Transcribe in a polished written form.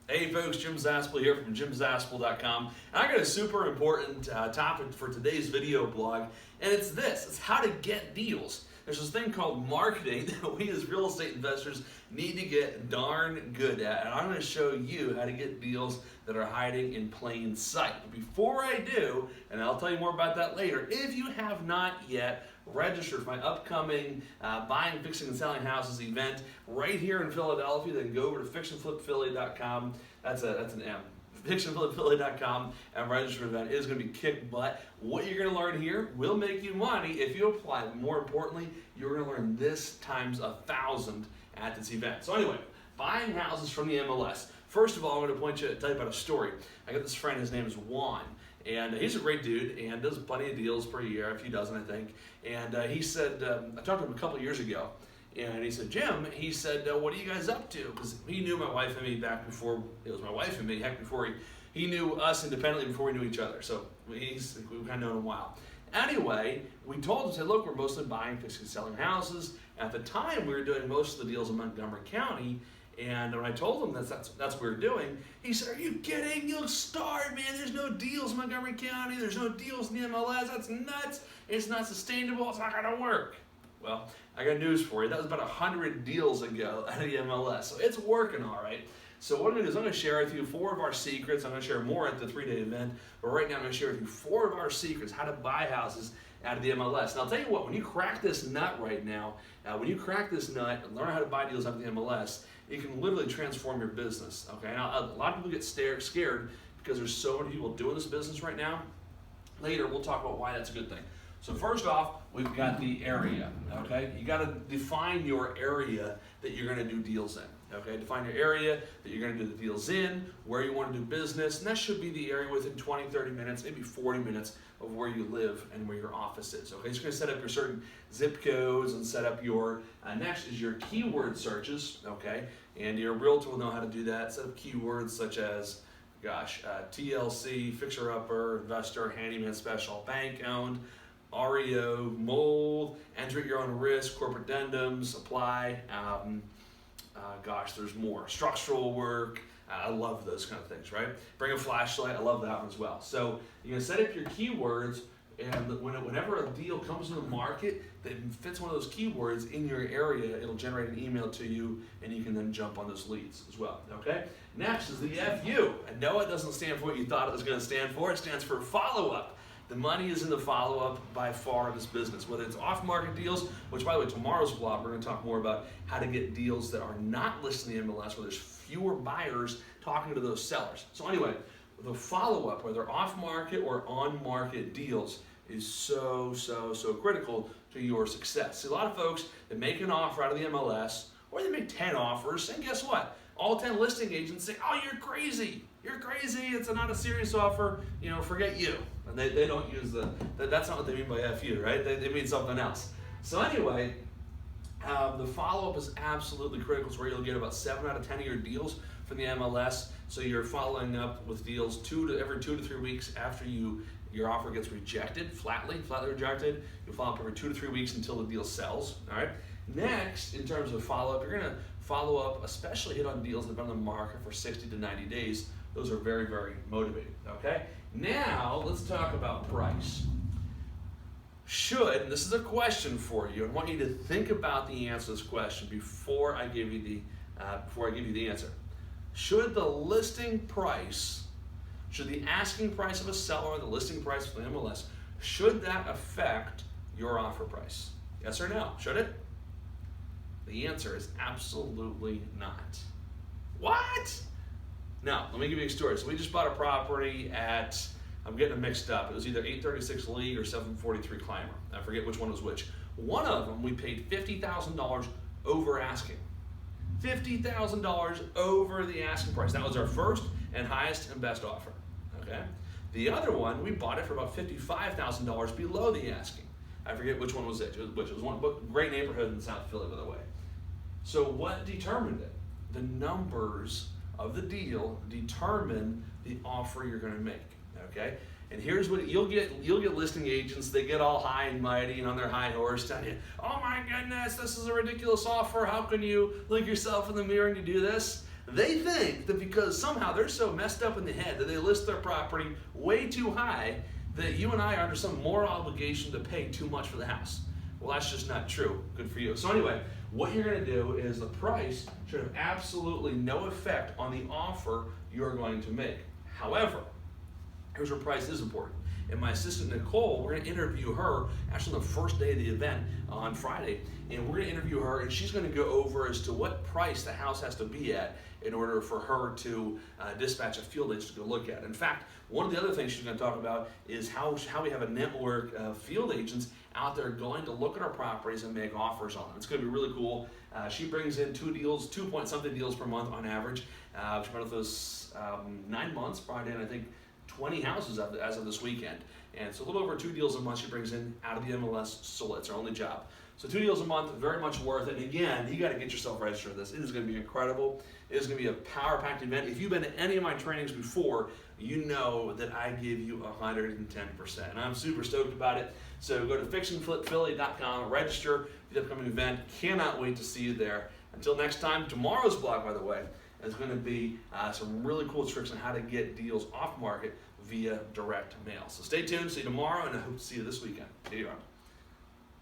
Hey folks, Jim Zaspel here from jimzaspel.com. And I got a super important topic for today's video blog, and it's this. It's how to get deals. There's this thing called marketing that we as real estate investors need to get darn good at, and I'm going to show you how to get deals that are hiding in plain sight. But before I do, and I'll tell you more about that later, if you have not yet registered for my upcoming buying, fixing, and selling houses event right here in Philadelphia, then go over to fixandflipphilly.com. That's an M. fixandflipphilly.com and register for the event. It is going to be kick butt. What you're going to learn here will make you money if you apply. But more importantly, you're going to learn this times 1,000 at this event. So anyway, buying houses from the MLS. First of all, I'm going to tell you about a story. I got this friend, his name is Juan. And he's a great dude and does plenty of deals per year, a few dozen, I think. And he said, I talked to him a couple years ago, and he said, Jim, he said, what are you guys up to? Because he knew my wife and me back before it was my wife and me, heck, before he knew us independently before we knew each other. So we've kind of known him a while. Anyway, we told him, said, look, we're mostly buying, fixing, selling houses. At the time, we were doing most of the deals in Montgomery County. And when I told him that's what we were doing, he said, are you kidding? You'll starve, man. There's no deals in Montgomery County. There's no deals in the MLS. That's nuts. It's not sustainable. It's not going to work. Well, I got news for you. That was about 100 deals ago out of the MLS. So it's working all right. So what I'm going to do is I'm going to share with you 4 of our secrets. I'm going to share more at the 3-day event. But right now I'm going to share with you 4 of our secrets, how to buy houses out of the MLS. And I'll tell you what, when you crack this nut right now, when you crack this nut and learn how to buy deals out of the MLS, it can literally transform your business. Okay, now a lot of people get scared because there's so many people doing this business right now. Later, we'll talk about why that's a good thing. So first off, we've got the area. Okay, you got to define your area that you're going to do deals in. Okay, define your area that you're going to do the deals in, where you want to do business, and that should be the area within 20, 30 minutes, maybe 40 minutes of where you live and where your office is. Okay, so you're going to set up your certain zip codes and set up your, next is your keyword searches, okay, and your realtor will know how to do that. Set up keywords such as, TLC, fixer-upper, investor, handyman special, bank-owned, REO, mold, enter at your own risk, corporate addendums, apply, there's more. Structural work, I love those kind of things, right? Bring a flashlight, I love that one as well. So you're going to set up your keywords, and whenever a deal comes to the market that fits one of those keywords in your area, it'll generate an email to you, and you can then jump on those leads as well, okay? Next is the FU. I know it doesn't stand for what you thought it was going to stand for. It stands for follow-up. The money is in the follow-up by far in this business, whether it's off-market deals, which, by the way, tomorrow's blog, we're going to talk more about how to get deals that are not listed in the MLS, where there's fewer buyers talking to those sellers. So anyway, the follow-up, whether off-market or on-market deals, is so critical to your success. See, a lot of folks that make an offer out of the MLS, or they make 10 offers, and guess what? All 10 listing agents say, oh, you're crazy. You're crazy. It's not a serious offer. Forget you. And they don't use that's not what they mean by FU, right? They mean something else. So anyway, the follow-up is absolutely critical. It's where you'll get about 7 out of 10 of your deals from the MLS. So you're following up with deals every 2 to 3 weeks after your offer gets rejected, flatly rejected. You'll follow up every 2 to 3 weeks until the deal sells. All right. Next, in terms of follow-up, you're going to follow up, especially hit on deals that have been on the market for 60 to 90 days. Those are very, very motivating, okay? Now, let's talk about price. And this is a question for you, I want you to think about the answer to this question before I give you the answer. Should the asking price of a seller or the listing price of the MLS, should that affect your offer price? Yes or no? Should it? The answer is absolutely not. What? Now, let me give you a story. So we just bought a property at, I'm getting them mixed up. It was either 836 Lee or 743 Clymer. I forget which one was which. One of them, we paid $50,000 over asking. $50,000 over the asking price. That was our first and highest and best offer. Okay. The other one, we bought it for about $55,000 below the asking. I forget which one was it. Which was one great neighborhood in South Philly, by the way. So what determined it? The numbers of the deal determine the offer you're going to make. Okay. And here's what you'll get listing agents, they get all high and mighty and on their high horse telling you, oh my goodness, this is a ridiculous offer. How can you look yourself in the mirror and you do this? They think that because somehow they're so messed up in the head that they list their property way too high, that you and I are under some moral obligation to pay too much for the house. Well, that's just not true. Good for you. So anyway, what you're going to do is the price should have absolutely no effect on the offer you're going to make. However, here's where price is important. And my assistant Nicole, we're going to interview her actually on the first day of the event on Friday. And we're going to interview her, and she's going to go over as to what price the house has to be at in order for her to dispatch a field agent to go look at it. In fact, one of the other things she's going to talk about is how we have a network of field agents out there going to look at our properties and make offers on them. It's going to be really cool. She brings in 2-point-something deals per month on average. She's been with us 9 months, probably in, I think, 20 houses as of this weekend. And so a little over 2 deals a month she brings in out of the MLS, so it's her only job. So 2 deals a month, very much worth it. And again, you got to get yourself registered for this. It is going to be incredible. It is going to be a power-packed event. If you've been to any of my trainings before, you know that I give you 110%. And I'm super stoked about it. So go to fixandflipphilly.com, register for the upcoming event. Cannot wait to see you there. Until next time, tomorrow's blog, by the way, is going to be some really cool tricks on how to get deals off market via direct mail. So stay tuned. See you tomorrow, and I hope to see you this weekend. See you around.